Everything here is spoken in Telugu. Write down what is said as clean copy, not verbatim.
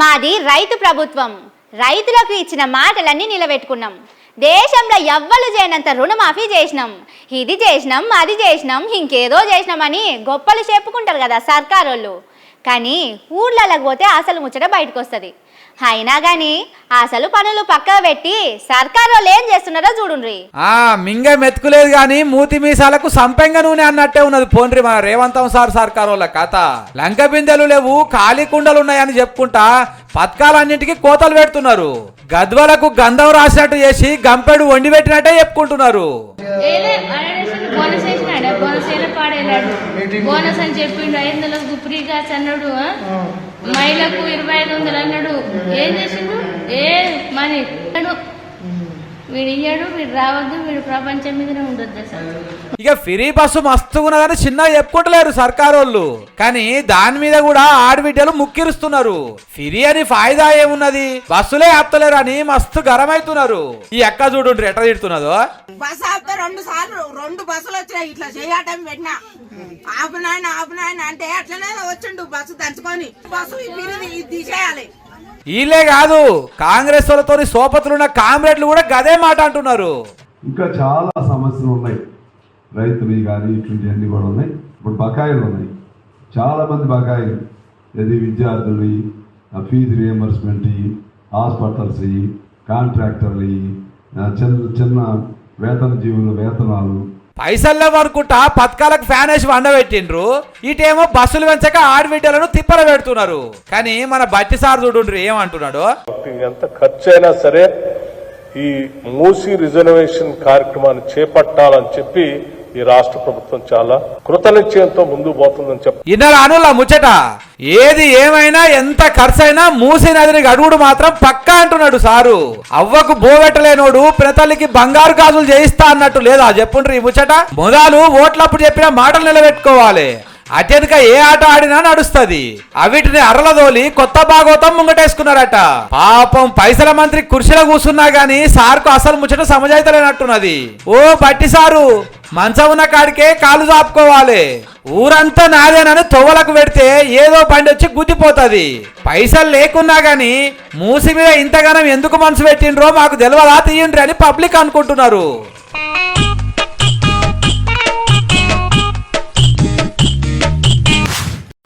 మాది రైతు ప్రభుత్వం. రైతులకు ఇచ్చిన మాటలన్నీ నిలబెట్టుకున్నాం. దేశంలో ఎవ్వరు చేయనంత రుణమాఫీ చేసినాం. ఇది చేసినాం, అది చేసినాం, ఇంకేదో చేసినామని గొప్పలు చెప్పుకుంటారు కదా సర్కారు వాళ్ళు. కానీ ఊర్లలోకి పోతే అసలు ముచ్చట బయటకు వస్తుంది. అయినా కానీ అసలు పనులు పక్కన పెట్టి సర్కారు వాళ్ళు ఏం చేస్తున్నారో చూడుండ్రి. మింగ మెతుకులేదు గాని మూతి మీసాలకు సంపెంగ నూనె అన్నట్టే ఉన్నది. పోన్రి మన రేవంతం సర్కారు వాళ్ళ కథ. లంక బిందెలు లేవు, ఖాళీ కుండలు ఉన్నాయని చెప్పుకుంటా పథకాలన్నింటికి కోతలు పెడుతున్నారు. గద్వలకు గంధం రాసినట్టు చేసి గంపెడు వండి పెట్టినట్టే చెప్పుకుంటున్నారు. బోనస్ అని చెప్పిండు, 500 ఫ్రీగా అన్నాడు, మహిళకు 2500 అన్నాడు. ఏం చేసిండు? ఏ మనీ వీడు ఇయ్యాడు, వీడు రావద్దు, వీడు ప్రపంచం మీదనే ఉండొద్దు. ఇక ఫ్రీ బస్సు మస్తున్నదని చిన్నగా చెప్పుకుంటలేరు సర్కారు వాళ్ళు. కానీ దాని మీద కూడా ఆడబిడ్డలు ముక్కిరుస్తున్నారు. ఫ్రీ అని ఫాయిదా ఏమున్నది, బస్సులే ఆపుతలేరు అని మస్తు గరమైతున్నారు. ఈ అక్క చూడుండ్రి ఎట్లా తిడుతున్నదో. బస్సు ఆపితే 2 సార్లు 2 బస్సులు వచ్చినాయి. ఇట్లా చేయటం పెట్టినా ఆపునాయన అంటే అట్లనే వచ్చిండు బస్సు దంచుకొని. బస్సు ఇది తీసేయాలి. వీళ్ళే కాదు, కాంగ్రెస్ వాళ్ళతో సోపతులున్న కామ్రేడ్లు కూడా గదే మాట అంటున్నారు. ఇంకా చాలా సమస్యలు ఉన్నాయి. రైతులు కానీ ఇటువంటి అన్ని కూడా ఉన్నాయి. ఇప్పుడు బకాయిలు ఉన్నాయి, చాలా మంది బకాయిలు. ఇది విద్యార్థులు, ఫీజు రియంబర్స్మెంట్, హాస్పిటల్స్, కాంట్రాక్టర్లు, చిన్న వేతన జీవుల వేతనాలు. పైసల్లో అనుకుంటా పథకాలకు ఫ్యాన్ వేసి వండబెట్టిండ్రు. ఇటేమో బస్సులు పెంచక ఆడబిడ్డలను తిప్పల పెడుతున్నారు. కానీ మన బట్టి సార్ చూడుండ్రు ఏమంటున్నాడు. ఎంత ఖర్చు అయినా సరే ఈ మూసీ రిజర్వేషన్ కార్యక్రమాన్ని చేపట్టాలని చెప్పి ఈ రాష్ట్ర ప్రభుత్వం చాలా కృతనిశ్చయంతో ముందుకు పోతుందని చెప్పి ఇన్నర అనుల ముచ్చట. ఏది ఏమైనా ఎంత ఖర్చు అయినా మూసీ నదిని అడుగుడు మాత్రం పక్కా అంటున్నాడు సారు. అవ్వకు బోవెట్టలేనోడు ప్రతల్లికి బంగారు గాజులు చేయిస్తా అన్నట్టు లేదా చెప్పుండ్రి ఈ ముచ్చట. మొదలు ఓట్లప్పుడు చెప్పిన మాటలు నిలబెట్టుకోవాలి. అత్యధిక ఏ ఆట ఆడినా నడుస్తుంది. అవిటిని అరలదోలి కొత్త భాగవతం ముంగటేసుకున్నారట. పాపం పైసల మంత్రి కుర్చీలో కూర్చున్నా గాని సార్కు అసలు ముచ్చట సమజైతలేనట్టున్నది. ఓ బట్టి సారు, మంచం ఉన్న కాడికే కాలు చాపుకోవాలి. ఊరంతా నాదేనని తొవ్వలకు పెడితే ఏదో బండి వచ్చి గుద్దిపోతుంది. పైసలు లేకున్నా గాని మూసి మీద ఇంతగానం ఎందుకు మనసు పెట్టిండ్రో మాకు తెలియదా తీయండ్రి అని పబ్లిక్ అనుకుంటున్నారు.